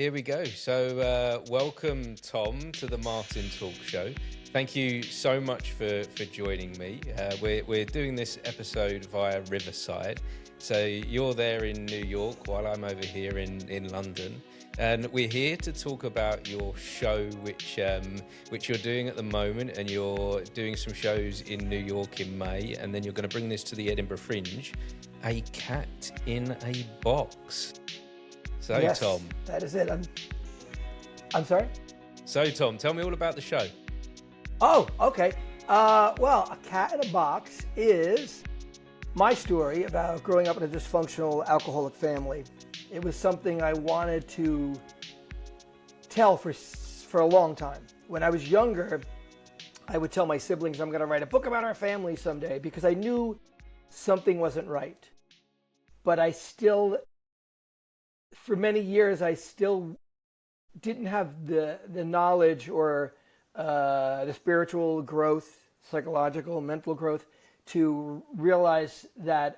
Here we go. So welcome, Tom, to the Martin Talk Show. Thank you so much for joining me. We're doing this episode via Riverside. So you're there in New York while I'm over here in London. And we're here to talk about your show, which you're doing at the moment, and you're doing some shows in New York in May, and then you're going to bring this to the Edinburgh Fringe, A Cat in a Box. So, yes, Tom. That is it. I'm sorry? So, Tom, tell me all about the show. Oh, okay. Well, A Cat in a Box is my story about growing up in a dysfunctional alcoholic family. It was something I wanted to tell for a long time. When I was younger, I would tell my siblings I'm going to write a book about our family someday because I knew something wasn't right. But for many years, I still didn't have the knowledge or the spiritual growth, psychological, mental growth to realize that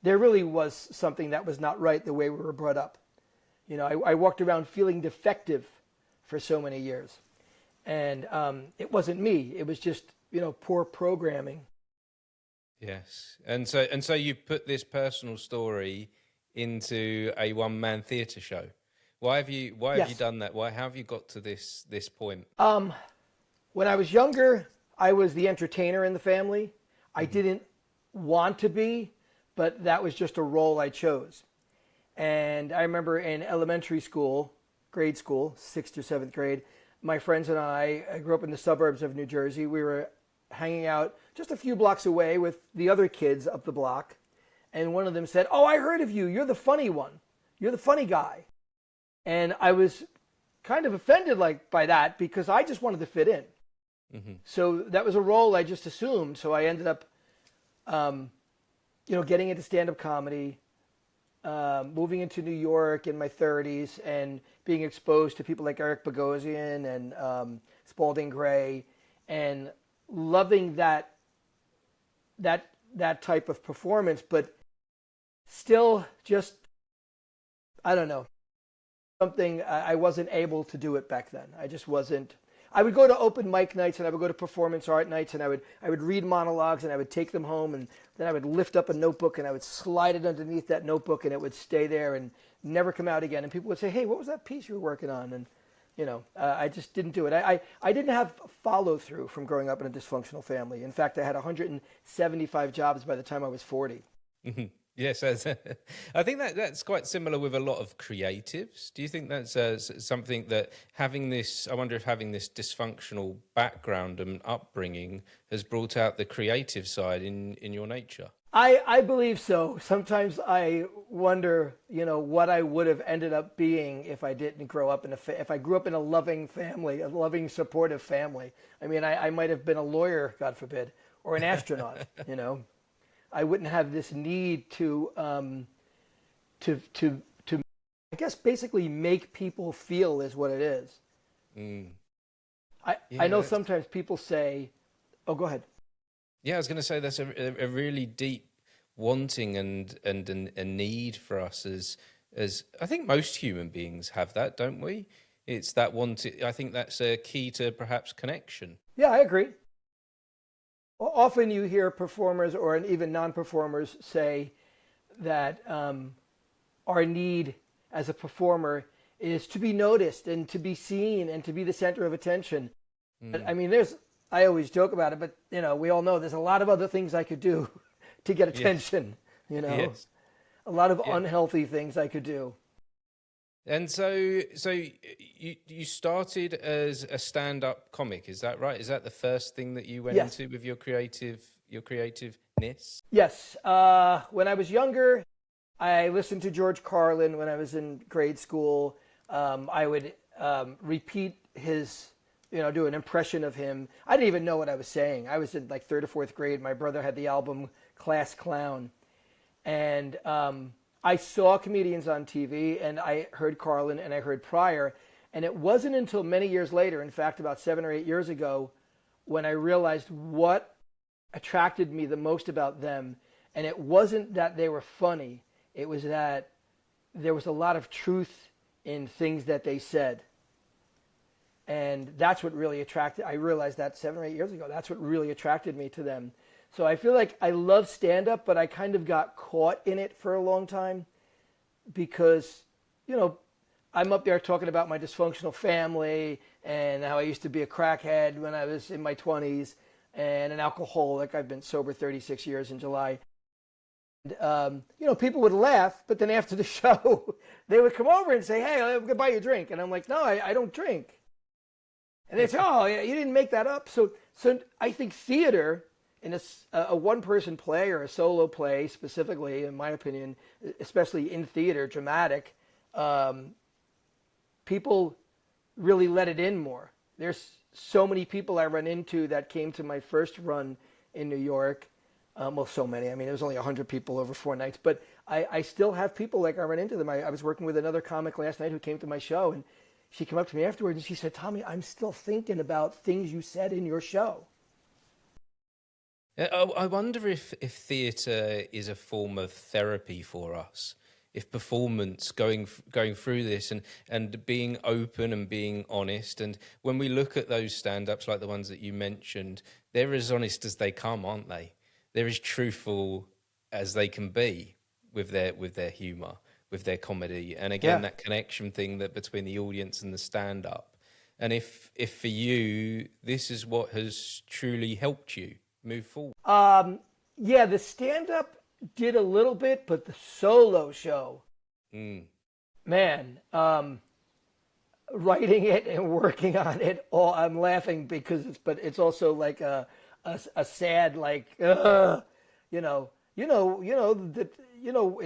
there really was something that was not right the way we were brought up. You know, I walked around feeling defective for so many years. And it wasn't me. It was just, poor programming. Yes. And so you put this personal story into a one-man theatre show. Why have you done that? How have you got to this point? When I was younger, I was the entertainer in the family. I didn't want to be, but that was just a role I chose. And I remember in elementary school, grade school, 6th or 7th grade, my friends and I grew up in the suburbs of New Jersey. We were hanging out just a few blocks away with the other kids up the block. And one of them said, "Oh, I heard of you. You're the funny one. You're the funny guy." And I was kind of offended by that because I just wanted to fit in. Mm-hmm. So that was a role I just assumed. So I ended up, getting into stand-up comedy, moving into New York in my 30s and being exposed to people like Eric Bogosian and Spalding Gray and loving that type of performance, but still just, I don't know, something I wasn't able to do it back then. I just wasn't. I would go to open mic nights and I would go to performance art nights and I would read monologues and I would take them home and then I would lift up a notebook and I would slide it underneath that notebook and it would stay there and never come out again. And people would say, "Hey, what was that piece you were working on?" And I just didn't do it. I didn't have follow through from growing up in a dysfunctional family. In fact, I had 175 jobs by the time I was 40. Mm-hmm. Yes, I think that's quite similar with a lot of creatives. Do you think that's something that I wonder if having this dysfunctional background and upbringing has brought out the creative side in your nature? I believe so. Sometimes I wonder, what I would have ended up being if I didn't grow up if I grew up in a loving family, a loving, supportive family. I mean, I might have been a lawyer, God forbid, or an astronaut, I wouldn't have this need to I guess basically make people feel is what it is. Mm. I know sometimes people say, "Oh, go ahead." Yeah, I was going to say that's a really deep wanting and a need for us as I think most human beings have that, don't we? It's that wanting. I think that's a key to perhaps connection. Yeah, I agree. Often you hear performers or even non-performers say that our need as a performer is to be noticed and to be seen and to be the center of attention. But, I mean, I always joke about it, but we all know there's a lot of other things I could do to get attention. Yes. A lot of unhealthy things I could do. And so you started as a stand-up comic, is that right? Is that the first thing that you went into with your creativeness? Yes. When I was younger, I listened to George Carlin when I was in grade school. I would repeat his, do an impression of him. I didn't even know what I was saying. I was in like 3rd or 4th grade. My brother had the album Class Clown. And I saw comedians on TV, and I heard Carlin, and I heard Pryor, and it wasn't until many years later, in fact, about 7 or 8 years ago, when I realized what attracted me the most about them, and it wasn't that they were funny, it was that there was a lot of truth in things that they said. And that's what really attracted, I realized that 7 or 8 years ago, that's what really attracted me to them. So I feel like I love stand-up, but I kind of got caught in it for a long time because, I'm up there talking about my dysfunctional family and how I used to be a crackhead when I was in my 20s and an alcoholic. I've been sober 36 years in July. And, people would laugh, but then after the show, they would come over and say, hey, I'm going to buy you a drink. And I'm like, no, I don't drink. And they say, oh, yeah, you didn't make that up. So I think theater, in a one-person play or a solo play specifically, in my opinion, especially in theater, dramatic, people really let it in more. There's so many people I run into that came to my first run in New York. So many. I mean, it was only 100 people over 4 nights. But I still have people like I run into them. I was working with another comic last night who came to my show, and she came up to me afterwards and she said, Tommy, I'm still thinking about things you said in your show. I wonder if theatre is a form of therapy for us. If performance, going through this and being open and being honest. And when we look at those stand-ups like the ones that you mentioned, they're as honest as they come, aren't they? They're as truthful as they can be with their humour, with their comedy. And again, that connection thing that between the audience and the stand-up. And if for you, this is what has truly helped you move forward. The stand-up did a little bit, but the solo show, man, writing it and working on it, I'm laughing because it's also like a sad, like, it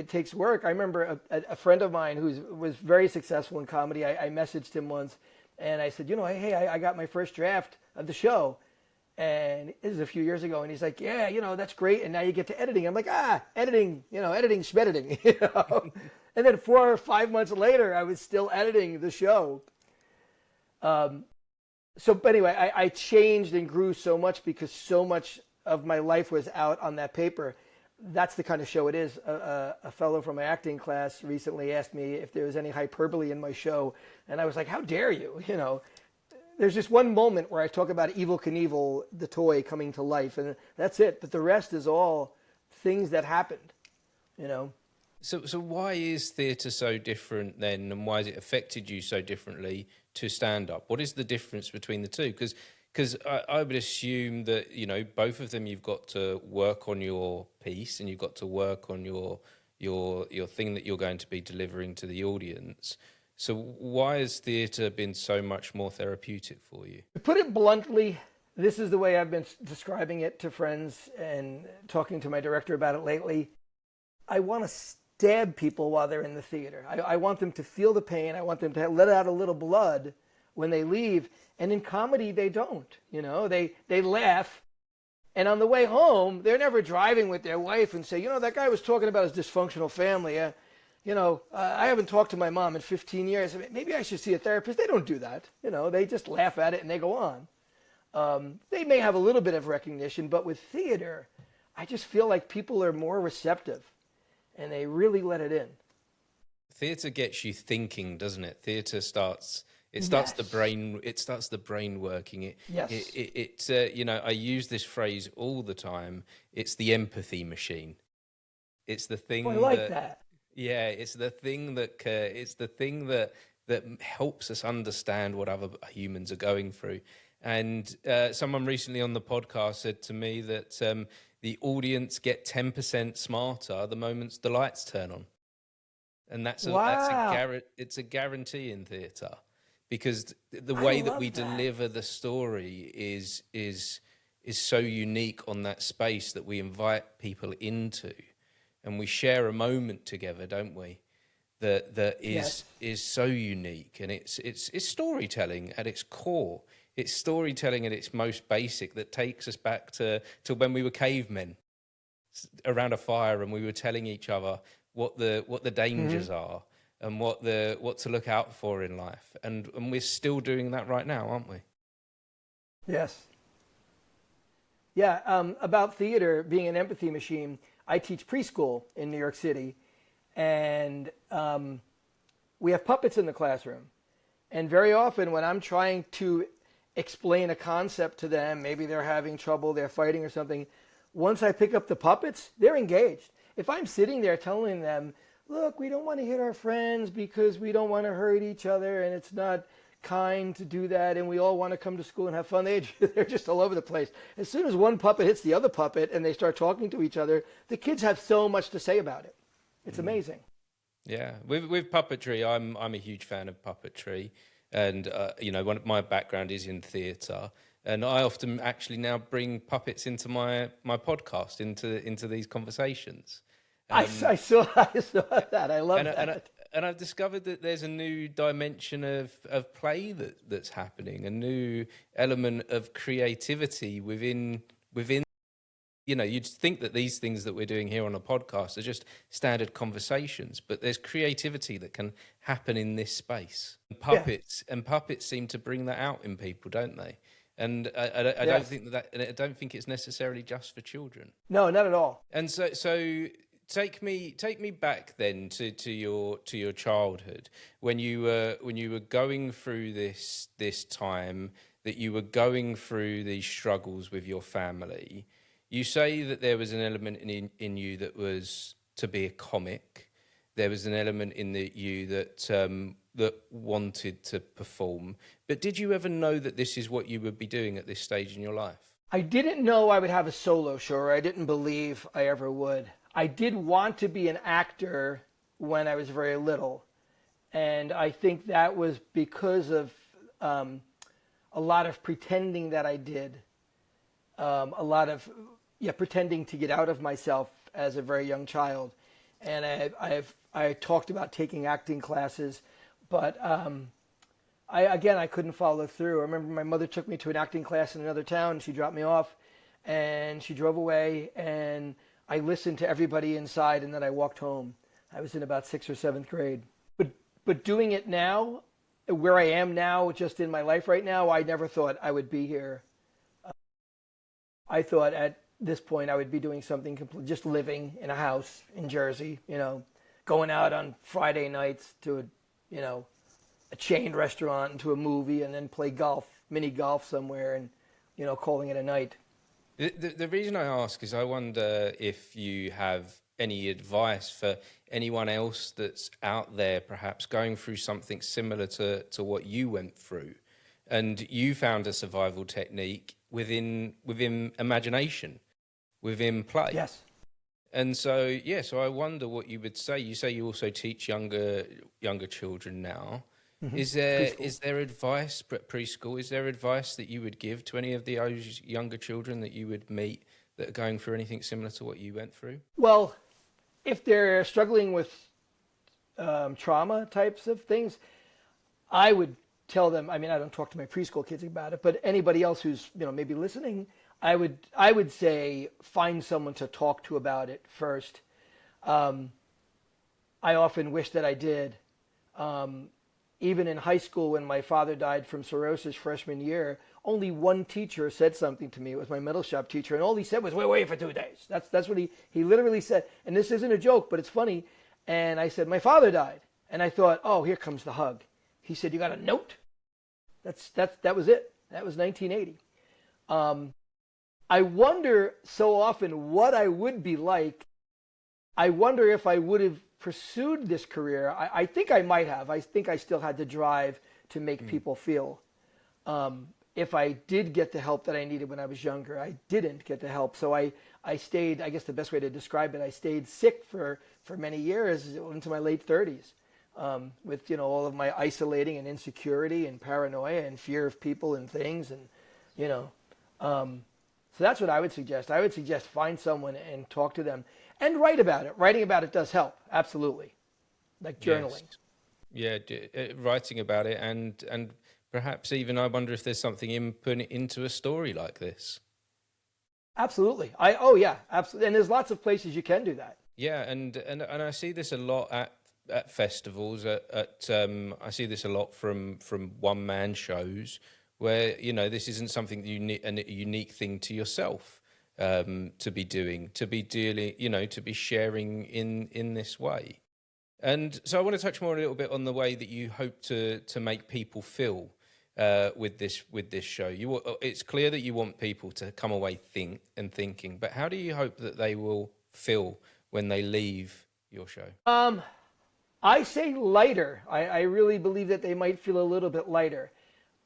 takes work. I remember a friend of mine who was very successful in comedy. I messaged him once and I said, hey, I got my first draft of the show. And this is a few years ago. And he's like, yeah, that's great. And now you get to editing. I'm like, editing, editing, shmediting, And then 4 or 5 months later, I was still editing the show. But anyway, I changed and grew so much because so much of my life was out on that paper. That's the kind of show it is. A fellow from my acting class recently asked me if there was any hyperbole in my show. And I was like, how dare you? There's just one moment where I talk about Evel Knievel, the toy, coming to life. And that's it. But the rest is all things that happened, So why is theatre so different then, and why has it affected you so differently to stand-up? What is the difference between the two? Because I would assume that, both of them you've got to work on your piece and you've got to work on your thing that you're going to be delivering to the audience. So why has theatre been so much more therapeutic for you? To put it bluntly, this is the way I've been describing it to friends and talking to my director about it lately. I want to stab people while they're in the theater. I want them to feel the pain. I want them to let out a little blood when they leave. And in comedy, they don't. They laugh. And on the way home, they're never driving with their wife and say, that guy was talking about his dysfunctional family. I haven't talked to my mom in 15 years. Maybe I should see a therapist. They don't do that. They just laugh at it and they go on. They may have a little bit of recognition, but with theater, I just feel like people are more receptive and they really let it in. Theatre gets you thinking, doesn't it? Theatre starts the brain working. I use this phrase all the time. It's the empathy machine. It's the thing. I like that. Yeah, it's the thing that helps us understand what other humans are going through. And someone recently on the podcast said to me that the audience get 10% smarter the moment the lights turn on, and it's a guarantee in theatre, because the way that we deliver the story is so unique on that space that we invite people into. And we share a moment together, don't we? That is so unique, and it's storytelling at its core. It's storytelling at its most basic that takes us back to when we were cavemen around a fire, and we were telling each other what the dangers are and what to look out for in life. And we're still doing that right now, aren't we? Yes. Yeah. About theater being an empathy machine. I teach preschool in New York City, and we have puppets in the classroom. And very often when I'm trying to explain a concept to them, maybe they're having trouble, they're fighting or something, once I pick up the puppets, they're engaged. If I'm sitting there telling them, look, we don't want to hit our friends because we don't want to hurt each other and it's not kind to do that and we all want to come to school and have fun, they're just all over the place. As soon as one puppet hits the other puppet and they start talking to each other, the kids have so much to say about it. It's amazing. Yeah, with puppetry, I'm a huge fan of puppetry, and my background is in theatre, and I often actually now bring puppets into my podcast, into these conversations. I saw that. I love that. And I've discovered that there's a new dimension of play that's happening, a new element of creativity within. You'd think that these things that we're doing here on a podcast are just standard conversations, but there's creativity that can happen in this space. And puppets seem to bring that out in people, don't they? And I don't think I don't think it's necessarily just for children. No, not at all. And so take me back then to your childhood when you were going through this time, that you were going through these struggles with your family. You say that there was an element in you that was to be a comic. There was an element in you that wanted to perform. But did you ever know that this is what you would be doing at this stage in your life? I didn't know I would have a solo show, or I didn't believe I ever would. I did want to be an actor when I was very little. And I think that was because of a lot of pretending that I did. A lot of pretending to get out of myself as a very young child. And I talked about taking acting classes, but I couldn't follow through. I remember my mother took me to an acting class in another town. She dropped me off and she drove away, and I listened to everybody inside, and then I walked home. I was in about 6th or 7th grade. But doing it now, where I am now, just in my life right now, I never thought I would be here. I thought at this point I would be doing something just living in a house in Jersey, going out on Friday nights to a chain restaurant and to a movie, and then play mini golf somewhere, and calling it a night. The reason I ask is I wonder if you have any advice for anyone else that's out there perhaps going through something similar to what you went through, and you found a survival technique within imagination, within play. Yes. And so I wonder what you would say. You say you also teach younger children now. Mm-hmm. Is there advice, preschool, is there advice that you would give to any of those younger children that you would meet that are going through anything similar to what you went through? Well, if they're struggling with trauma types of things, I would tell them, I don't talk to my preschool kids about it, but anybody else who's maybe listening, I would say find someone to talk to about it first. I often wish that I did. Even in high school, when my father died from cirrhosis freshman year, only one teacher said something to me. It was my middle shop teacher, and all he said was, "We're waiting for 2 days." That's what he literally said. And this isn't a joke, but it's funny. And I said, "My father died," and I thought, "Oh, here comes the hug." He said, "You got a note?" That was it. That was 1980. I wonder so often what I would be like. I wonder if I would have pursued this career. I think I might have. I think I still had the drive to make people feel. If I did get the help that I needed when I was younger, I didn't get the help. So I stayed, I guess the best way to describe it, I stayed sick for many years into my late 30s with, all of my isolating and insecurity and paranoia and fear of people and things. And, so that's what I would suggest. I would suggest find someone and talk to them. And write about it. Writing about it does help, absolutely. Like journaling. Yes. Yeah, writing about it, and perhaps even I wonder if there's something in putting it into a story like this. Absolutely. Absolutely. And there's lots of places you can do that. Yeah, and I see this a lot at festivals. I see this a lot from one-man shows where this isn't something a unique thing to yourself. To be doing, to be dealing, to be sharing in this way. And so I want to touch more a little bit on the way that you hope to make people feel with this show. It's clear that you want people to come away thinking, but how do you hope that they will feel when they leave your show? I say lighter. I really believe that they might feel a little bit lighter.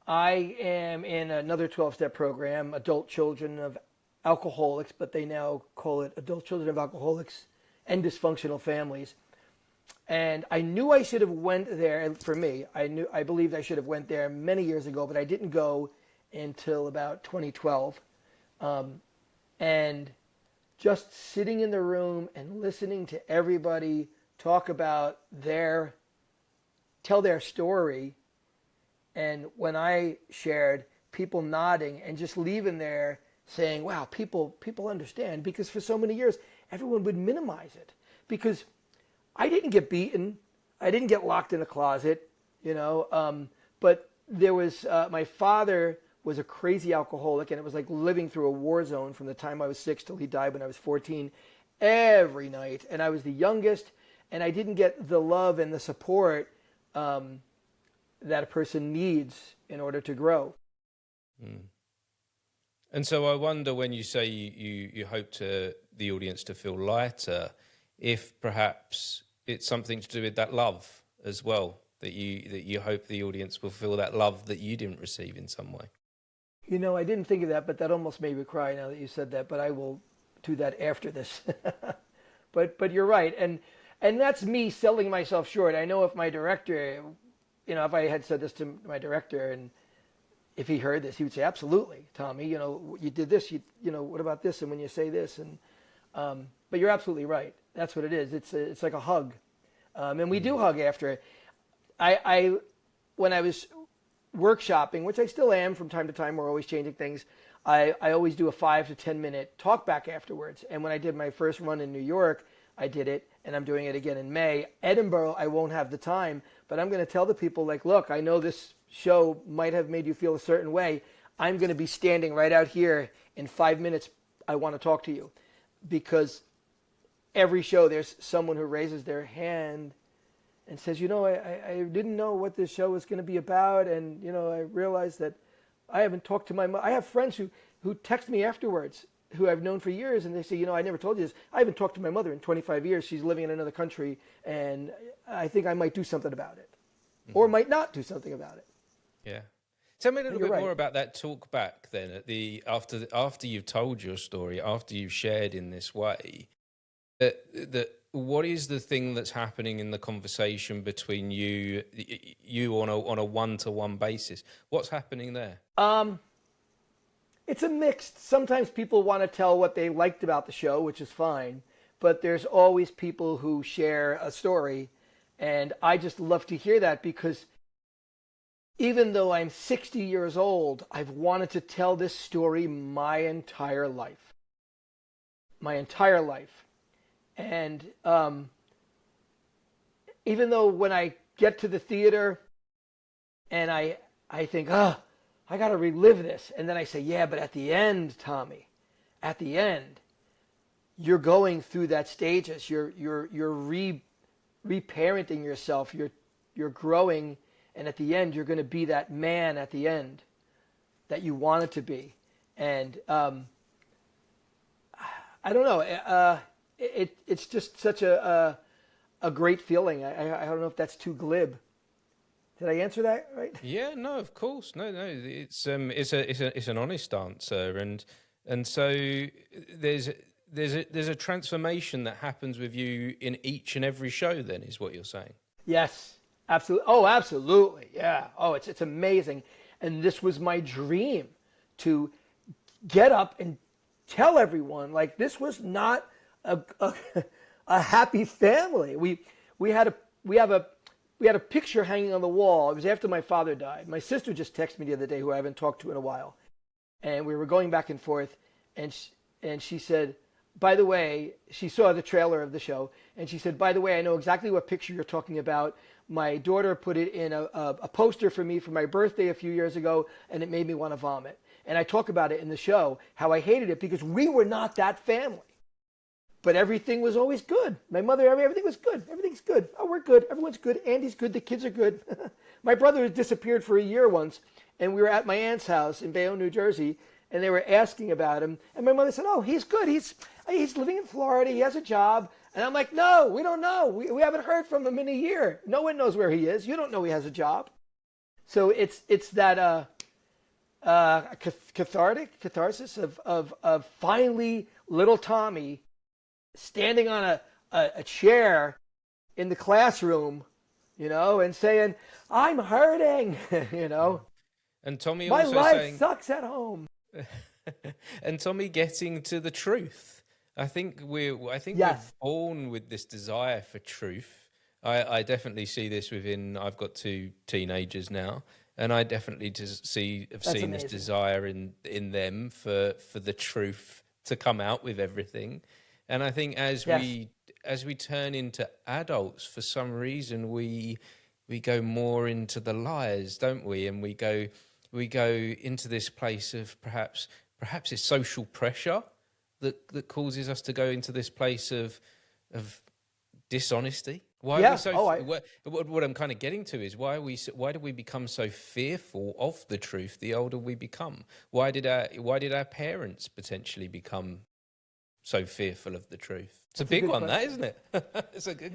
I am in another 12-step program, adult children of alcoholics, but they now call it adult children of alcoholics and dysfunctional families. And I knew I should have went there. And for me, I believed I should have went there many years ago, but I didn't go until about 2012. And just sitting in the room and listening to everybody talk about tell their story. And when I shared, people nodding and just leaving there saying, wow, people understand. Because for so many years, everyone would minimize it. Because I didn't get beaten. I didn't get locked in a closet, but there was, my father was a crazy alcoholic, and it was like living through a war zone from the time I was 6 till he died when I was 14 every night. And I was the youngest, and I didn't get the love and the support that a person needs in order to grow. Mm. And so I wonder, when you say you hope the audience to feel lighter, if perhaps it's something to do with that love as well, that you hope the audience will feel that love that you didn't receive in some way. I didn't think of that, but that almost made me cry now that you said that, but I will do that after this. But you're right. And that's me selling myself short. I know if my director, if I had said this to my director, and if he heard this, he would say, absolutely, Tommy, you did this, what about this? And when you say this, and, but you're absolutely right. That's what it is. It's like a hug. And we do hug after. When I was workshopping, which I still am from time to time, we're always changing things, I always do a 5 to 10 minute talk back afterwards. And when I did my first run in New York, I did it, and I'm doing it again in May. Edinburgh, I won't have the time, but I'm going to tell the people, look, I know this show might have made you feel a certain way. I'm going to be standing right out here in 5 minutes. I want to talk to you. Because every show there's someone who raises their hand and says, I didn't know what this show was going to be about, and I realized that I haven't talked to my mother. I have friends who text me afterwards, who I've known for years, and they say, I never told you this. I haven't talked to my mother in 25 years. She's living in another country, and I think I might do something about it, or might not do something about it. Yeah. Tell me a little bit more about that talk back then, after you've told your story, after you've shared in this way. That what is the thing that's happening in the conversation between you on a one-to-one basis? What's happening there? It's a mixed. Sometimes people want to tell what they liked about the show, which is fine, but there's always people who share a story, and I just love to hear that, because even though I'm 60 years old, I've wanted to tell this story my entire life. My entire life. And even though when I get to the theater and I think, I got to relive this. And then I say, yeah, but at the end, Tommy, at the end, you're going through that stages. You're reparenting yourself. You're growing. And at the end, you're going to be that man at the end that you wanted to be. And I don't know. It's just such a great feeling. I don't know if that's too glib. Did I answer that right? Yeah, no, of course, no. It's an honest answer, and so there's a transformation that happens with you in each and every show. Then is what you're saying? Yes, absolutely. Oh, absolutely. Yeah. Oh, it's amazing. And this was my dream, to get up and tell everyone, this was not a happy family. We had a picture hanging on the wall. It was after my father died. My sister just texted me the other day, who I haven't talked to in a while, and we were going back and forth. And she said, by the way, she saw the trailer of the show, and she said, by the way, I know exactly what picture you're talking about. My daughter put it in a poster for me for my birthday a few years ago, and it made me want to vomit. And I talk about it in the show, how I hated it because we were not that family. but everything was always good. My mother, everything was good. Everything's good. Oh, we're good. Everyone's good. Andy's good. The kids are good. My brother had disappeared for a year once, and we were at my aunt's house in Bayonne, New Jersey, and they were asking about him. And my mother said, oh, he's good. He's living in Florida. He has a job. And I'm like, no, we don't know. We haven't heard from him in a year. No one knows where he is. You don't know he has a job. So it's that catharsis of finally little Tommy standing on a chair in the classroom, and saying, I'm hurting, And Tommy my also life saying, sucks at home. and Tommy getting to the truth. I think we're born with this desire for truth. I definitely see this I've got 2 teenagers now, and I definitely have seen amazing. This desire in them for the truth to come out with everything. And I think as we turn into adults, for some reason we go more into the lies, don't we? And we go into this place of perhaps it's social pressure that causes us to go into this place of dishonesty. Why are we so? What I'm kind of getting to is why do we become so fearful of the truth the older we become? Why did our parents potentially become so fearful of the truth? It's a big one, that, isn't it? It's a good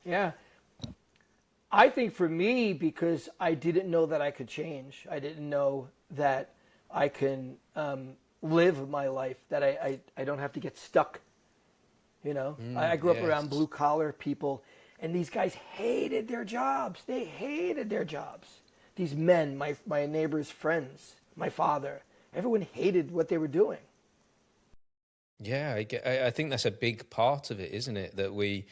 yeah. I think for me, because I didn't know that I could change. I didn't know that I can live my life, that I don't have to get stuck. I grew up around blue collar people, and these guys hated their jobs. They hated their jobs. These men, my neighbor's friends, my father, everyone hated what they were doing. Yeah, I think that's a big part of it, isn't it? That we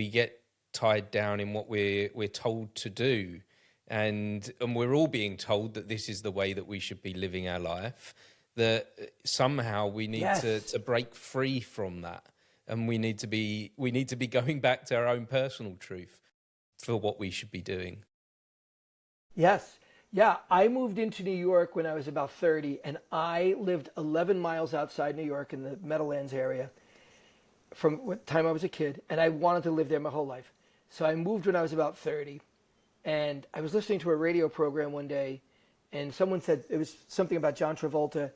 get tied down in what we're told to do, and we're all being told that this is the way that we should be living our life. That somehow we need to break free from that, and we need to be going back to our own personal truth for what we should be doing. Yes. Yeah, I moved into New York when I was about 30, and I lived 11 miles outside New York in the Meadowlands area from the time I was a kid, and I wanted to live there my whole life. So I moved when I was about 30, and I was listening to a radio program one day, and someone said it was something about John Travolta,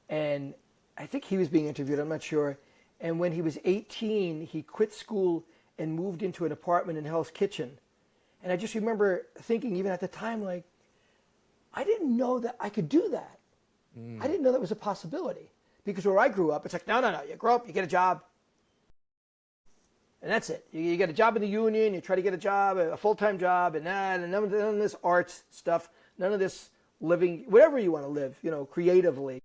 and I think he was being interviewed, I'm not sure. And when he was 18, he quit school and moved into an apartment in Hell's Kitchen. And I just remember thinking, even at the time, like, I didn't know that I could do that. I didn't know that was a possibility. Because where I grew up, it's like, no. You grow up, you get a job. And that's it. You get a job in the union, you try to get a job, a full-time job, and none of this arts stuff, none of this living, whatever you want to live, creatively. It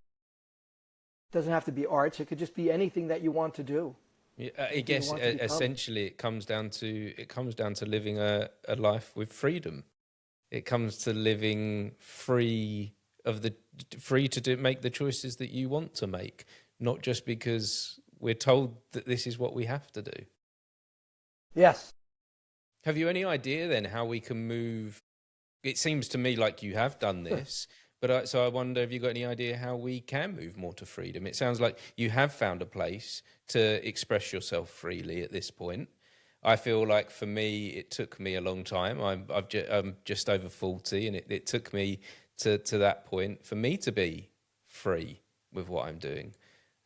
doesn't have to be arts. It could just be anything that you want to do. Yeah, I guess essentially it comes down to living a life with freedom. It comes to living free to make the choices that you want to make, not just because we're told that this is what we have to do. Yes. Have you any idea then how we can move? It seems to me like you have done this, but so I wonder, have you got any idea how we can move more to freedom? It sounds like you have found a place to express yourself freely at this point. I feel like for me, it took me a long time. I'm just over 40, and it took me to that point for me to be free with what I'm doing.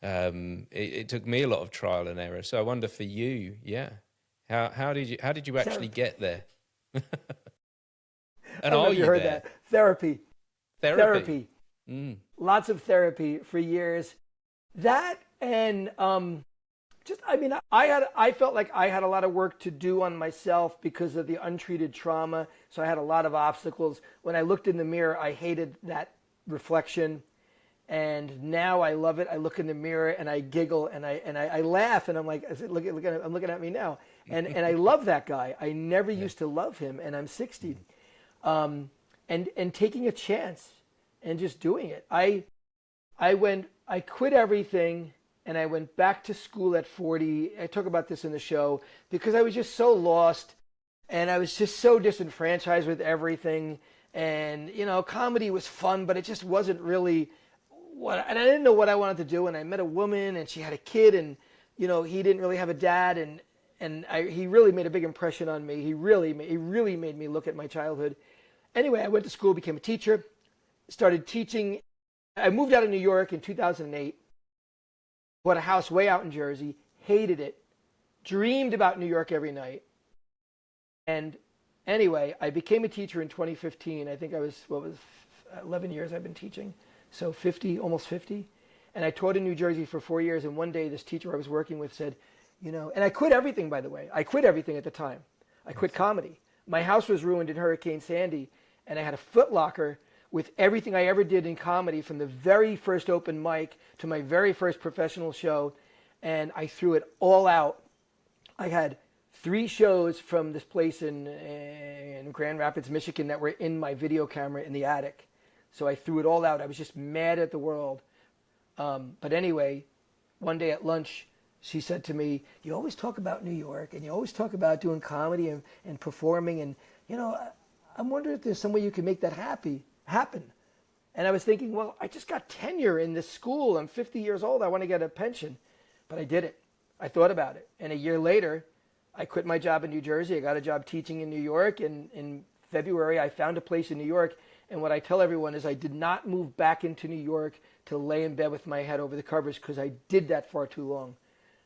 It took me a lot of trial and error. So I wonder for you, how did you actually get there? And I don't know if you heard that. Therapy. Lots of therapy for years. That and I felt like I had a lot of work to do on myself because of the untreated trauma. So I had a lot of obstacles. When I looked in the mirror, I hated that reflection. And now I love it. I look in the mirror and I giggle and I laugh, and I'm like, I'm looking at me now. And I love that guy. I never used to love him, and I'm 60. And taking a chance and just doing it. I quit everything. And I went back to school at 40. I talk about this in the show because I was just so lost, and I was just so disenfranchised with everything. And, comedy was fun, but it just wasn't really and I didn't know what I wanted to do. And I met a woman, and she had a kid, and he didn't really have a dad, and he really made a big impression on me. He really made me look at my childhood. Anyway, I went to school, became a teacher, started teaching. I moved out of New York in 2008, bought a house way out in Jersey, hated it, dreamed about New York every night. And anyway, I became a teacher in 2015. I think I was, 11 years I've been teaching. So 50, almost 50. And I taught in New Jersey for 4 years. And one day this teacher I was working with said, and I quit everything, by the way. I quit everything at the time. I quit comedy. My house was ruined in Hurricane Sandy. And I had a Foot Locker with everything I ever did in comedy, from the very first open mic to my very first professional show. And I threw it all out. I had 3 shows from this place in Grand Rapids, Michigan, that were in my video camera in the attic. So I threw it all out. I was just mad at the world. But anyway, one day at lunch, she said to me, "You always talk about New York, and you always talk about doing comedy and performing. And, I'm wondering if there's some way you can make that happen." And I was thinking, well, I just got tenure in this school. I'm 50 years old. I want to get a pension. But I did it. I thought about it. And a year later, I quit my job in New Jersey. I got a job teaching in New York. And in February, I found a place in New York. And what I tell everyone is I did not move back into New York to lay in bed with my head over the covers, because I did that far too long.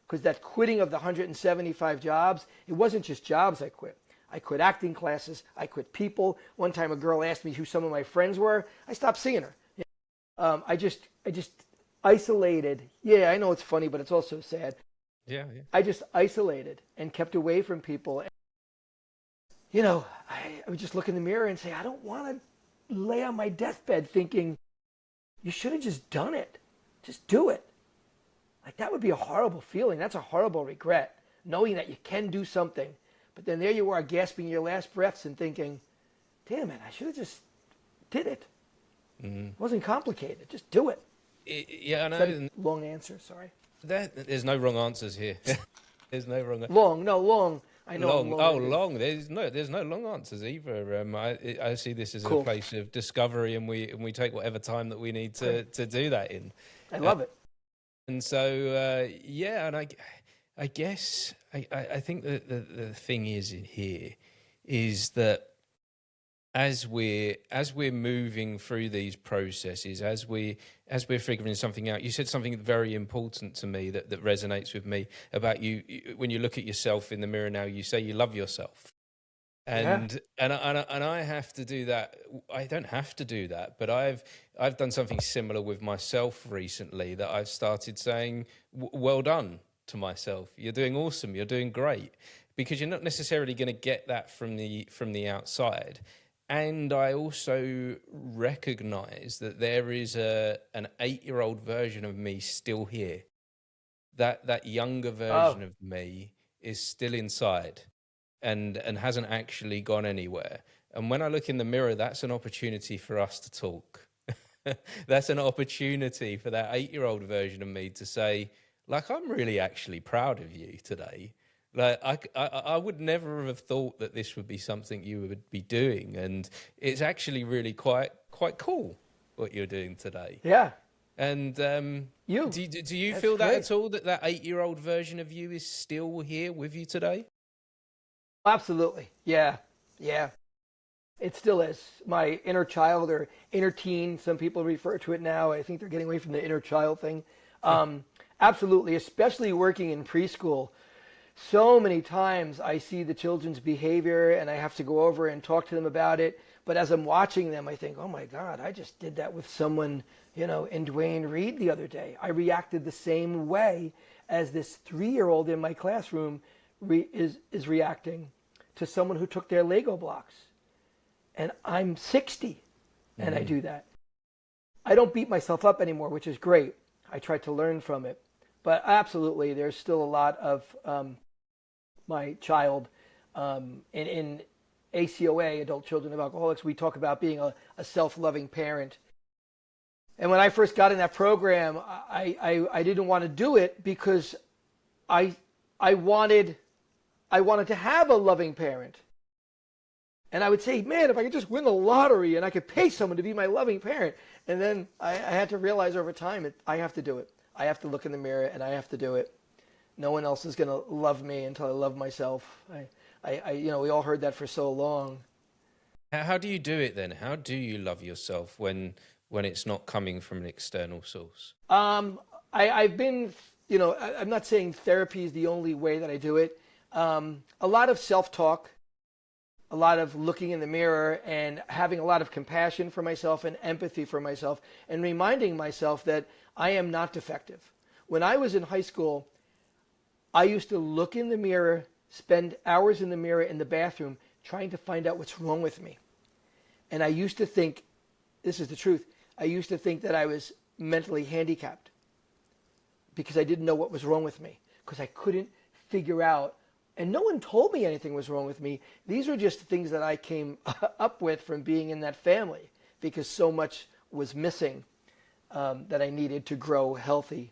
Because that quitting of the 175 jobs, it wasn't just jobs I quit. I quit acting classes. I quit people. One time a girl asked me who some of my friends were. I stopped seeing her. I just isolated. Yeah, I know it's funny, but it's also sad. Yeah. I just isolated and kept away from people. I would just look in the mirror and say, I don't want to lay on my deathbed thinking, you should have just done it. Just do it. Like, that would be a horrible feeling. That's a horrible regret, knowing that you can do something. But then there you are, gasping your last breaths and thinking, damn it, I should have just did it. Mm-hmm. It wasn't complicated. Just do it. Yeah, I know. Long answer, sorry. There's no wrong answers here. There's no wrong. Long. I know. Long. There's no long answers either. I see this as a place of discovery, and we take whatever time that we need to do that in. I love it. And so and I guess I think that the thing is in here is that as we're moving through these processes, as we're figuring something out, you said something very important to me that resonates with me about you. When you look at yourself in the mirror now, you say you love yourself, and I have to do that. I don't have to do that, but I've done something similar with myself recently, that I've started saying, well done to myself. You're doing awesome. You're doing great, because you're not necessarily going to get that from the outside. And I also recognize that there is an 8-year-old version of me still here. That younger version of me is still inside and hasn't actually gone anywhere. And when I look in the mirror, that's an opportunity for us to talk. That's an opportunity for that 8-year-old version of me to say, like, I'm really actually proud of you today. Like, I would never have thought that this would be something you would be doing, and it's actually really quite cool what you're doing today. Yeah. And do you feel that at all, that 8-year-old version of you is still here with you today? Absolutely. Yeah. It still is. My inner child, or inner teen, some people refer to it now. I think they're getting away from the inner child thing. Absolutely, especially working in preschool. So many times I see the children's behavior and I have to go over and talk to them about it. But as I'm watching them, I think, oh my God, I just did that with someone, in Dwayne Reed the other day. I reacted the same way as this 3-year-old in my classroom is reacting to someone who took their Lego blocks. And I'm 60 and I do that. I don't beat myself up anymore, which is great. I try to learn from it. But absolutely, there's still a lot of my child in ACOA, Adult Children of Alcoholics. We talk about being a self-loving parent. And when I first got in that program, I didn't want to do it because I wanted to have a loving parent. And I would say, man, if I could just win the lottery and I could pay someone to be my loving parent. And then I had to realize over time, I have to do it. I have to look in the mirror and I have to do it. no one else is going to love me until I love myself. We all heard that for so long. How do you do it then? How do you love yourself when it's not coming from an external source? I've been, I'm not saying therapy is the only way that I do it. A lot of self-talk, a lot of looking in the mirror and having a lot of compassion for myself and empathy for myself and reminding myself that I am not defective. When I was in high school, I used to look in the mirror, spend hours in the mirror in the bathroom trying to find out what's wrong with me. And I used to think, this is the truth, I used to think that I was mentally handicapped because I didn't know what was wrong with me, because I couldn't figure out, and no one told me anything was wrong with me. These are just things that I came up with from being in that family because so much was missing that I needed to grow healthy.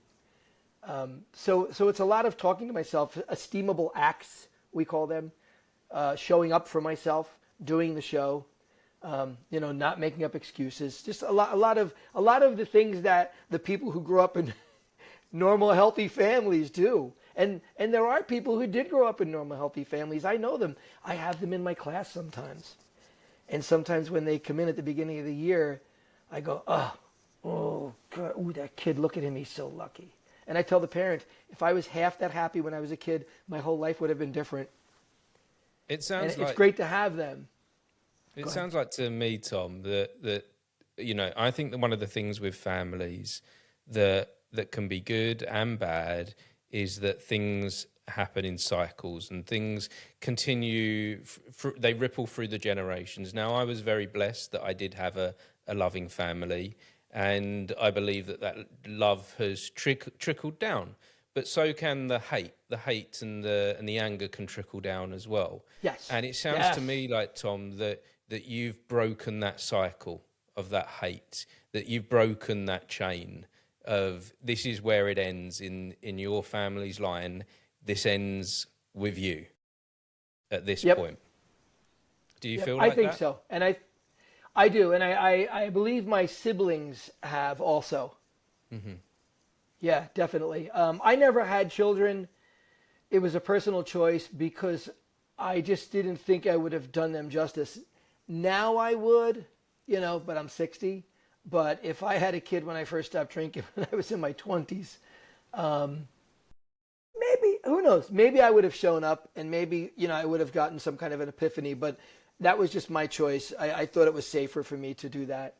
So it's a lot of talking to myself, esteemable acts, we call them, showing up for myself, doing the show, not making up excuses. Just a lot of the things that the people who grew up in normal, healthy families do. And there are people who did grow up in normal, healthy families. I know them. I have them in my class sometimes. And sometimes when they come in at the beginning of the year, I go, oh, God, ooh, that kid, look at him, he's so lucky. And I tell the parent, if I was half that happy when I was a kid, my whole life would have been different. It's great to have them. It sounds like to me, Tom, that I think that one of the things with families that can be good and bad is that things happen in cycles and things continue, they ripple through the generations. Now, I was very blessed that I did have a loving family, and I believe that love has trickled down. But so can the hate and the anger can trickle down as well. Yes. And it sounds to me like, Tom, that you've broken that cycle of that hate, that you've broken that chain of this is where it ends in your family's line. This ends with you at this point. Do you feel like that? I think so. And I do. And I believe my siblings have also. Mm-hmm. Yeah, definitely. I never had children. It was a personal choice because I just didn't think I would have done them justice. Now I would, but I'm 60. But if I had a kid when I first stopped drinking, when I was in my 20s, maybe, who knows? Maybe I would have shown up and maybe, I would have gotten some kind of an epiphany. But that was just my choice. I thought it was safer for me to do that.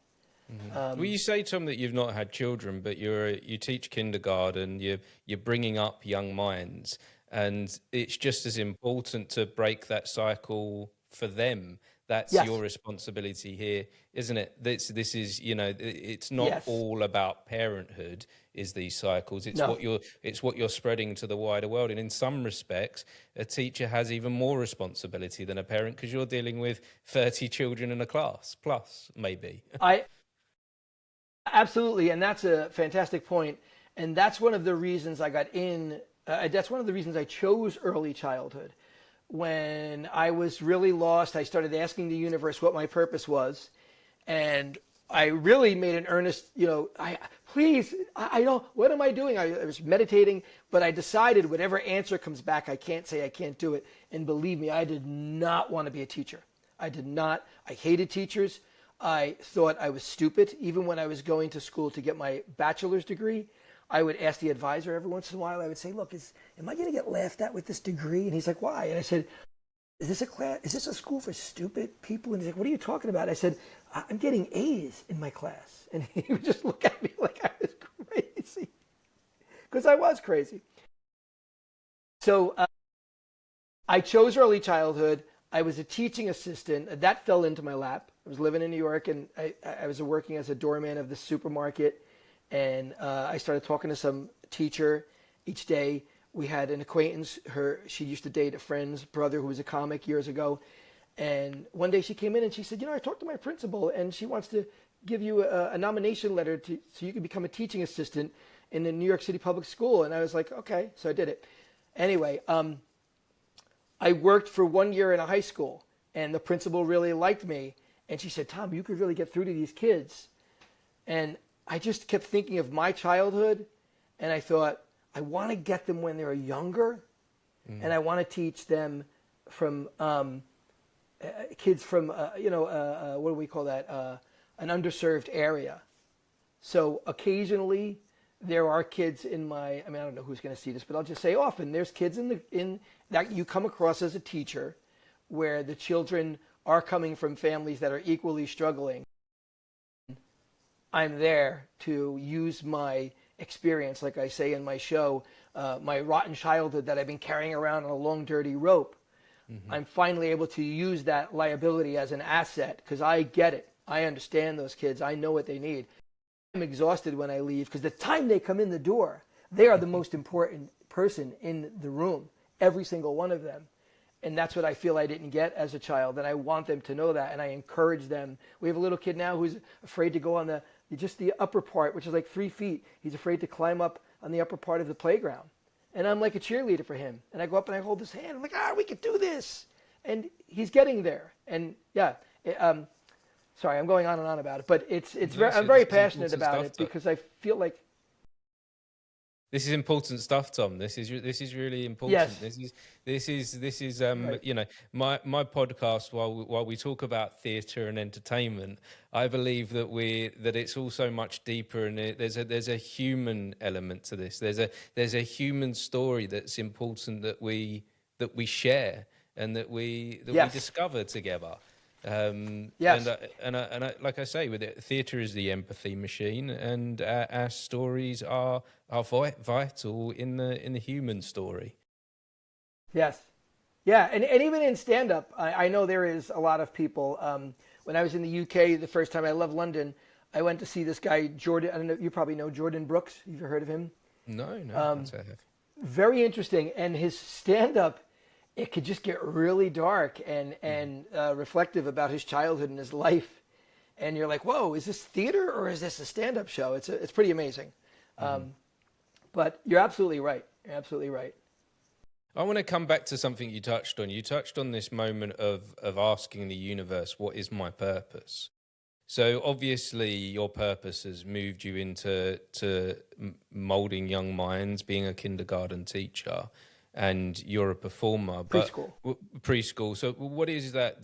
Mm-hmm. Well, you say, Tom, that you've not had children, but you teach kindergarten, you're bringing up young minds, and it's just as important to break that cycle for them. That's your responsibility here, isn't it? This is, it's not all about parenthood. Is these cycles? It's what you're spreading to the wider world. And in some respects, a teacher has even more responsibility than a parent because you're dealing with 30 children in a class plus, maybe. Absolutely, and that's a fantastic point. And that's one of the reasons I got in. That's one of the reasons I chose early childhood. When I was really lost, I started asking the universe what my purpose was, and I really made an earnest. I don't. What am I doing? I was meditating, but I decided whatever answer comes back, I can't say I can't do it. And believe me, I did not want to be a teacher. I did not. I hated teachers. I thought I was stupid. Even when I was going to school to get my bachelor's degree, I would ask the advisor every once in a while. I would say, look, am I going to get laughed at with this degree? And he's like, why? And I said, is this a school for stupid people? And he's like, what are you talking about? I said, I'm getting A's in my class. And he would just look at me like I was crazy. Because I was crazy. So I chose early childhood. I was a teaching assistant. That fell into my lap. I was living in New York, and I was working as a doorman of the supermarket. And I started talking to some teacher each day. We had an acquaintance. She used to date a friend's brother who was a comic years ago. And one day she came in and she said, I talked to my principal, and she wants to give you a nomination letter so you can become a teaching assistant in the New York City Public School. And I was like, okay. So I did it. Anyway, I worked for 1 year in a high school, and the principal really liked me. And she said, Tom, you could really get through to these kids. And I just kept thinking of my childhood, and I thought, I want to get them when they're younger, and I want to teach them from kids from what do we call that? An underserved area. So occasionally there are kids in my, I don't know who's going to see this, but I'll just say often there's kids in that you come across as a teacher where the children are coming from families that are equally struggling. I'm there to use my experience, like I say in my show, my rotten childhood that I've been carrying around on a long, dirty rope. I'm finally able to use that liability as an asset because I get it. I understand those kids. I know what they need. I'm exhausted when I leave because the time they come in the door, they are the most important person in the room, every single one of them. And that's what I feel I didn't get as a child, and I want them to know that, and I encourage them. We have a little kid now who's afraid to go on just the upper part, which is like 3 feet. He's afraid to climb up on the upper part of the playground. And I'm like a cheerleader for him. And I go up and I hold his hand. I'm like, we can do this. And he's getting there. And yeah, sorry, I'm going on and on about it, but I'm very passionate about it because I feel like this is important stuff, Tom. This is really important. Yes. This is Right. my podcast. While we talk about theatre and entertainment, I believe that it's also much deeper, and there's a human element to this. There's a human story that's important that we share and that we discover together. Yes. And I, like I say, with it, theatre is the empathy machine, and our stories are vital in the human story. Yes. Yeah, and even in stand-up, I know there is a lot of people. When I was in the UK the first time, I love London, I went to see this guy, Jordan, I don't know, you probably know Jordan Brooks. You've heard of him? No, I have. Very interesting. And his stand-up, it could just get really dark and reflective about his childhood and his life. And you're like, whoa, is this theater or is this a stand-up show? It's pretty amazing. But you're absolutely right. You're absolutely right. I want to come back to something you touched on. You touched on this moment of asking the universe, what is my purpose? So obviously your purpose has moved you into molding young minds, being a kindergarten teacher, and you're a performer. Preschool. So what is that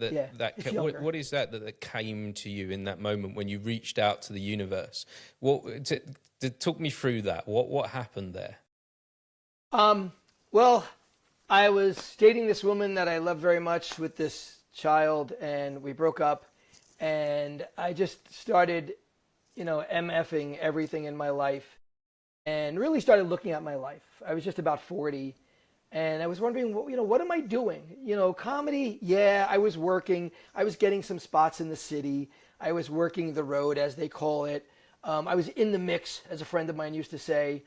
what is that came to you in that moment when you reached out to the universe? Talk me through that. What happened there? Well, I was dating this woman that I love very much with this child, and we broke up, and I just started, MFing everything in my life and really started looking at my life. I was just about 40, and I was wondering, what am I doing? Comedy, yeah, I was working. I was getting some spots in the city. I was working the road, as they call it. I was in the mix, as a friend of mine used to say.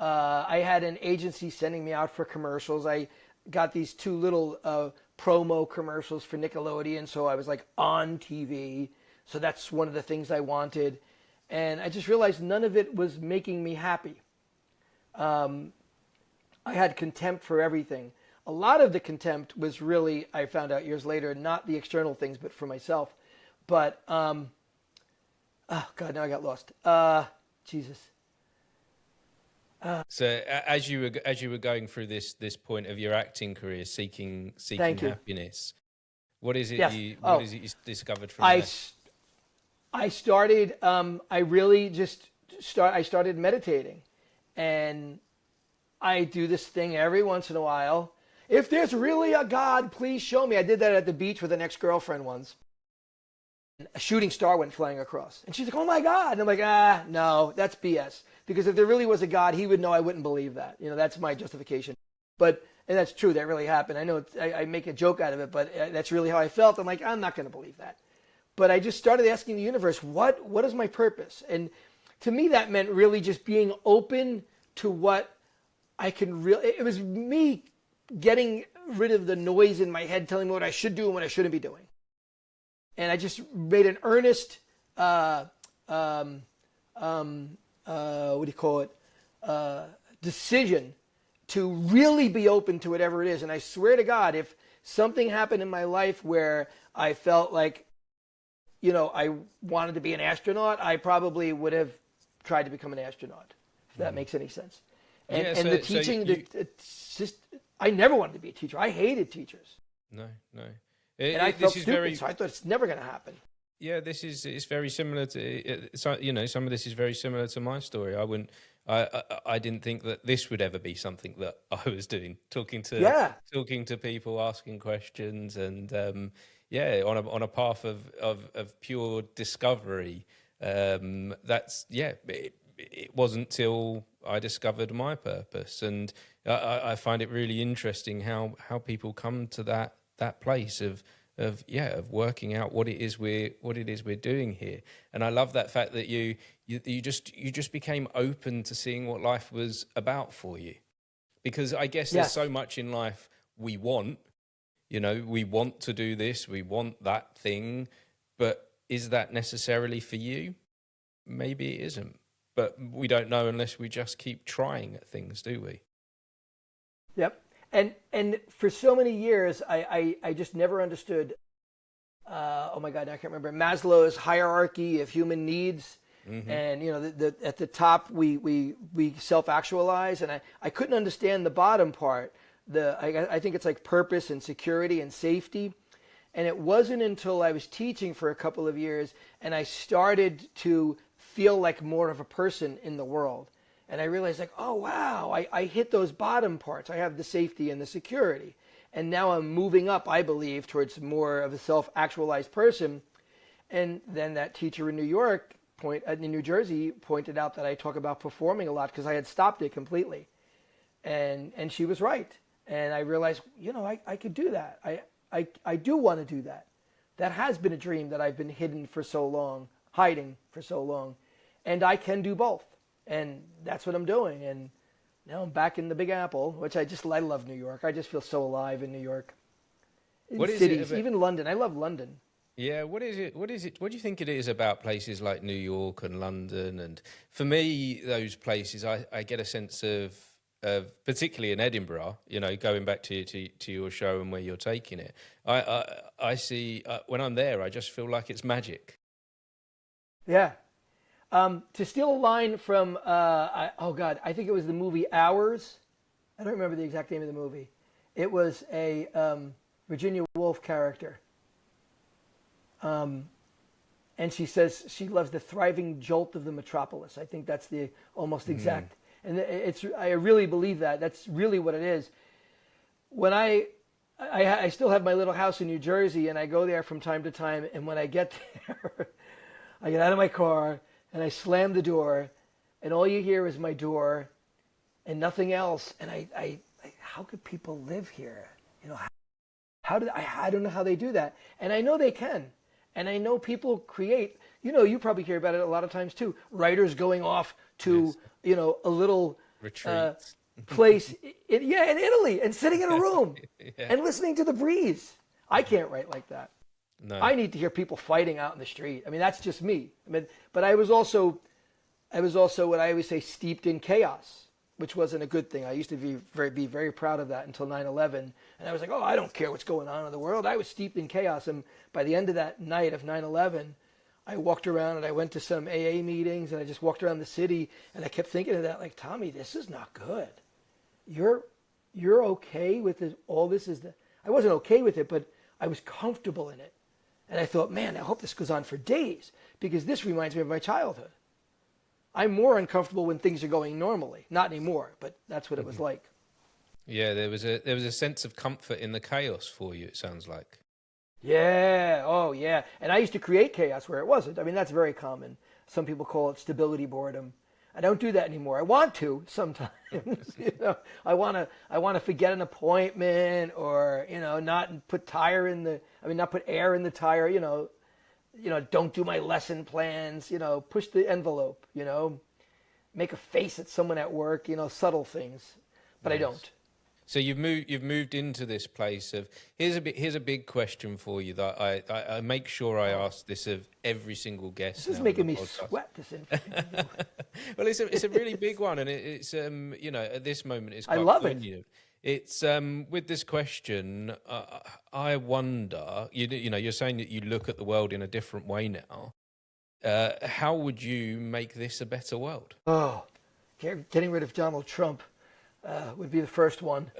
I had an agency sending me out for commercials. I got these 2 little promo commercials for Nickelodeon, so I was like on TV. So that's one of the things I wanted. And I just realized none of it was making me happy. I had contempt for everything. A lot of the contempt was really, I found out years later, not the external things, but for myself. But, oh God, now I got lost. Jesus. So as you were going through this point of your acting career, seeking happiness, what is it you discovered from there? I started. I really I started meditating, and I do this thing every once in a while. If there's really a God, please show me. I did that at the beach with an ex-girlfriend once. A shooting star went flying across. And she's like, oh my God. And I'm like, no, that's BS. Because if there really was a God, he would know I wouldn't believe that. That's my justification. And that's true, that really happened. I know I make a joke out of it, but that's really how I felt. I'm like, I'm not going to believe that. But I just started asking the universe, what is my purpose? And to me, that meant really just being open to what I can really, it was me getting rid of the noise in my head telling me what I should do and what I shouldn't be doing. And I just made an earnest, decision to really be open to whatever it is. And I swear to God, if something happened in my life where I felt like, I wanted to be an astronaut, I probably would have tried to become an astronaut, if that makes any sense. And the teaching, it's just, I never wanted to be a teacher. I hated teachers. No. And I felt stupid, so I thought it's never going to happen. Yeah, it's very similar to, some of this is very similar to my story. I didn't think that this would ever be something that I was doing, talking to people, asking questions, and on a path of pure discovery. It wasn't till I discovered my purpose, and I find it really interesting how people come to that place of working out what it is we're doing here. And I love that fact that you just became open to seeing what life was about for you, because I guess there's so much in life we want. We want to do this, we want that thing, but is that necessarily for you? Maybe it isn't, but we don't know unless we just keep trying at things, do we? Yep. And for so many years, I just never understood, oh my God, I can't remember, Maslow's hierarchy of human needs. Mm-hmm. And, at the top, we self-actualize. And I couldn't understand the bottom part. I think it's like purpose and security and safety. And it wasn't until I was teaching for a couple of years and I started to feel like more of a person in the world. And I realized, like, oh, wow, I hit those bottom parts. I have the safety and the security. And now I'm moving up, I believe, towards more of a self-actualized person. And then that teacher in New Jersey pointed out that I talk about performing a lot because I had stopped it completely. And she was right. And I realized, I could do that. I do want to do that. That has been a dream that I've been hiding for so long. And I can do both. And that's what I'm doing. And now I'm back in the Big Apple, which I love New York. I just feel so alive in New York. Cities, even London. I love London. Yeah, what is it? What do you think it is about places like New York and London? And for me, those places, I get a sense of particularly in Edinburgh, going back to your show and where you're taking it. I see, when I'm there, I just feel like it's magic. Yeah. To steal a line from, I think it was the movie Hours. I don't remember the exact name of the movie. It was a Virginia Woolf character. And she says she loves the thriving jolt of the metropolis. I think that's the almost exact. And I really believe that. That's really what it is. When I still have my little house in New Jersey, and I go there from time to time. And when I get there, I get out of my car, and I slam the door, and all you hear is my door and nothing else. And I how could people live here? I don't know how they do that. And I know they can. And I know people create, you probably hear about it a lot of times too. Writers going off to, a little retreat place in Italy and sitting in a room and listening to the breeze. I can't write like that. No. I need to hear people fighting out in the street. I mean, that's just me. But I was also what I always say, steeped in chaos, which wasn't a good thing. I used to be very proud of that until 9/11. And I was like, oh, I don't care what's going on in the world. I was steeped in chaos. And by the end of that night of 9/11, I walked around and I went to some AA meetings and I just walked around the city and I kept thinking of that, like, Tommy, this is not good. You're okay with this? All this is I wasn't okay with it, but I was comfortable in it. And I thought, man, I hope this goes on for days because this reminds me of my childhood. I'm more uncomfortable when things are going normally. Not anymore, but that's what it was like. Yeah, there was a sense of comfort in the chaos for you, it sounds like. Yeah, oh yeah. And I used to create chaos where it wasn't. I mean, that's very common. Some people call it stability boredom. I don't do that anymore. I want to sometimes. I want to forget an appointment or, not put air in the tire, don't do my lesson plans, push the envelope, make a face at someone at work, subtle things. But nice. I don't. So you've moved into this place of here's a big question for you that I make sure I ask this of every single guest. This is making me sweat. This information. Well, it's a really big one, and it's at this moment it's quite I love poignant. It's with this question. I wonder. You're saying that you look at the world in a different way now. How would you make this a better world? Oh, getting rid of Donald Trump. would be the first one.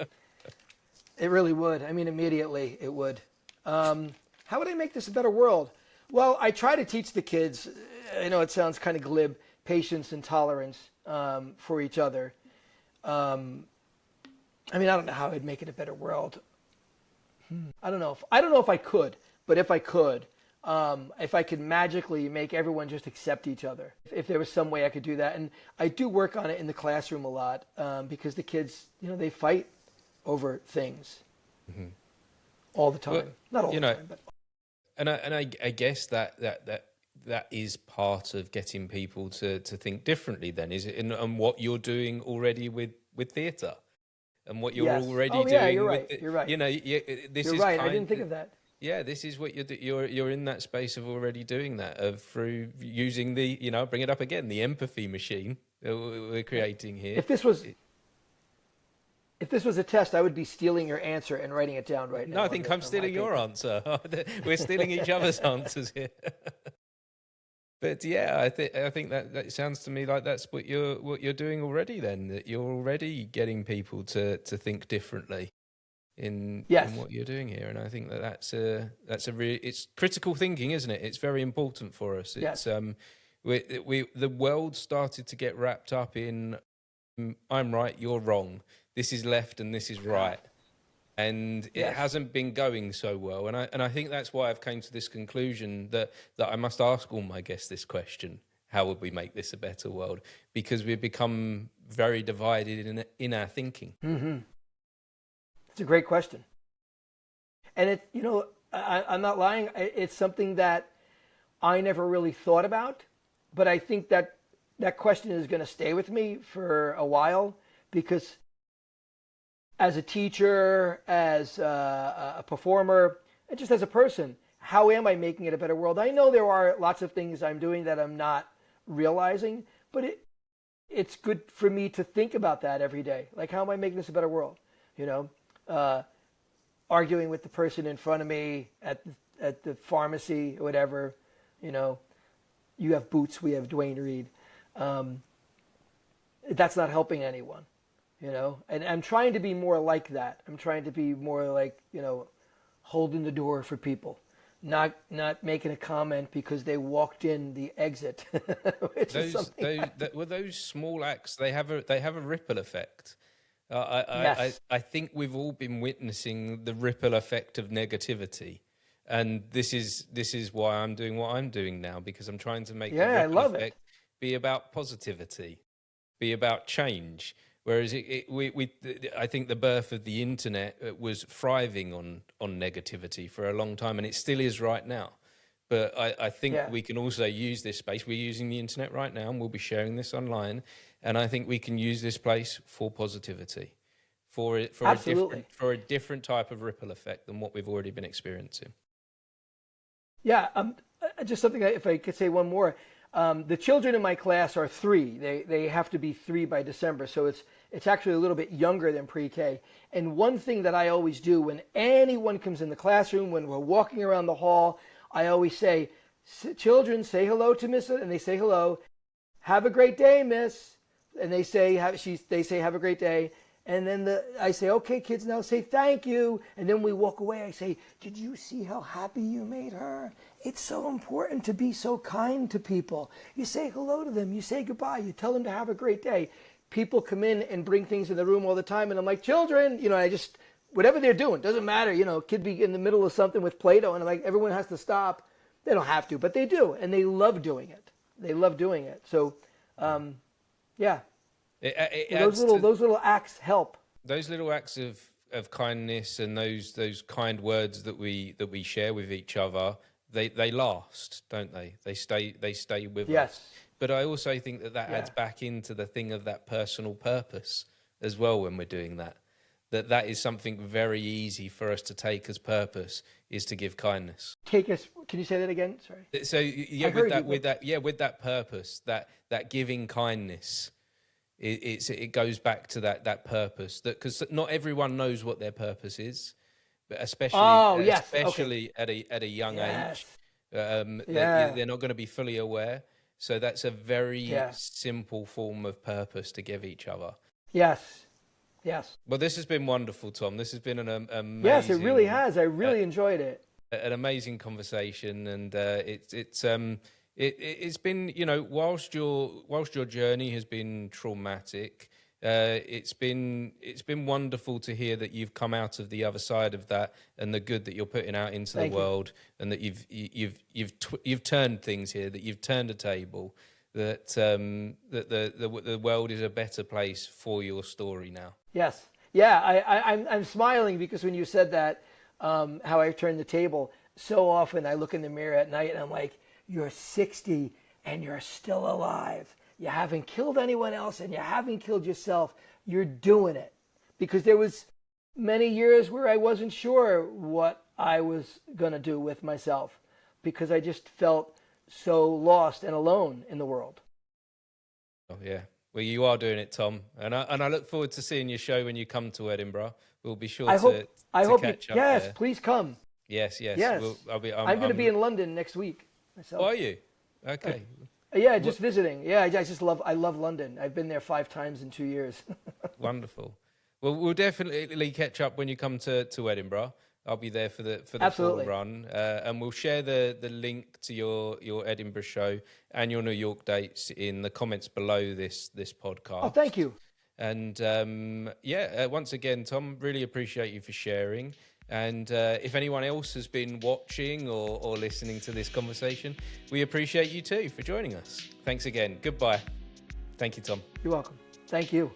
It really would. I mean, immediately it would. How would I make this a better world? Well, I try to teach the kids, I know it sounds kind of glib, patience and tolerance for each other. I mean, I don't know how I'd make it a better world. I don't know if I could, but if I could, if I could magically make everyone just accept each other, if there was some way I could do that. And I do work on it in the classroom a lot because the kids, they fight over things all the time. Well, Not all the time, but. And I guess that is part of getting people to think differently. Then is it, and what you're doing already with theatre, and what you're already doing. Yeah, you're with right. You're right. This you're is right. I didn't think of that. Yeah, this is what you're in that space of already doing that through using the bring it up again, the empathy machine that we're creating here. If this was a test, I would be stealing your answer and writing it down right now. No, I think I'm stealing your answer. We're stealing each other's answers here. But yeah, I think that sounds to me like that's what you're doing already. Then that you're already getting people to think differently in what you're doing here, and I think that's it's critical thinking, isn't it? It's very important for us. It's the world started to get wrapped up in I'm right, you're wrong. This is left and this is right. And it hasn't been going so well. And I think that's why I've came to this conclusion that I must ask all my guests this question. How would we make this a better world? Because we've become very divided in our thinking. Mm-hmm. It's a great question. And I'm not lying. It's something that I never really thought about. But I think that question is going to stay with me for a while because as a teacher, as a performer, and just as a person, how am I making it a better world? I know there are lots of things I'm doing that I'm not realizing, but it's good for me to think about that every day. Like, how am I making this a better world? Arguing with the person in front of me at the pharmacy or whatever, you have Boots, we have Dwayne Reed. That's not helping anyone. And I'm trying to be more like that. I'm trying to be more like, holding the door for people, not making a comment because they walked in the exit. Those small acts, they have a ripple effect. I think we've all been witnessing the ripple effect of negativity, and this is why I'm doing what I'm doing now, because I'm trying to make the ripple effect be about positivity, be about change. Whereas I think the birth of the internet was thriving on negativity for a long time, and it still is right now. But I think we can also use this space. We're using the internet right now, and we'll be sharing this online. And I think we can use this place for positivity, for a different type of ripple effect than what we've already been experiencing. Yeah, just something. If I could say one more. The children in my class are 3. They have to be 3 by December, so it's actually a little bit younger than pre-K. And one thing that I always do when anyone comes in the classroom, when we're walking around the hall, I always say, "Children, say hello to Miss," and they say hello. "Have a great day, Miss," and they say, "Have a great day." And then I say, "Okay, kids, now say thank you." And then we walk away. I say, "Did you see how happy you made her? It's so important to be so kind to people. You say hello to them. You say goodbye. You tell them to have a great day." People come in and bring things in the room all the time. And I'm like, "Children," I just, whatever they're doing, doesn't matter. Kid be in the middle of something with Play-Doh. And I'm like, everyone has to stop. They don't have to, but they do. And they love doing it. So, yeah. Those little acts help. Those little acts of kindness and those kind words that we share with each other, they last, don't they? They stay with us. But I also think that adds back into the thing of that personal purpose as well when we're doing that. That is something very easy for us to take as purpose, is to give kindness. Can you say that again? Sorry. So with that purpose, that giving kindness. It goes back to that purpose, that because not everyone knows what their purpose is, but especially at a young age, they're not going to be fully aware. So that's a very simple form of purpose to give each other. Yes, Yes. Well, this has been wonderful, Tom. This has been an amazing. Yes, it really has. I really enjoyed it. An amazing conversation, and it's been, you know, whilst your journey has been traumatic, it's been wonderful to hear that you've come out of the other side of that, and the good that you're putting out into the world, and that you've turned things here, that you've turned a table, that the world is a better place for your story now. Yes. Yeah, I'm smiling because when you said that, how I turned the table, so often I look in the mirror at night and I'm like, you're 60 and you're still alive. You haven't killed anyone else and you haven't killed yourself. You're doing it. Because there was many years where I wasn't sure what I was going to do with myself, because I just felt so lost and alone in the world. Oh, yeah. Well, you are doing it, Tom, and I look forward to seeing your show when you come to Edinburgh. We'll be sure to catch up. Yes, there. Please come. Yes. I'm going to be in London next week myself. Oh, are you? Okay. Yeah, just visiting. Yeah, I love London. I've been there 5 times in 2 years. Wonderful. Well, we'll definitely catch up when you come to Edinburgh. I'll be there for the full run, and we'll share the link to your Edinburgh show and your New York dates in the comments below this podcast. Oh, thank you. And once again, Tom, really appreciate you for sharing. And if anyone else has been watching or listening to this conversation, we appreciate you too for joining us. Thanks again. Goodbye. Thank you, Tom. You're welcome. Thank you.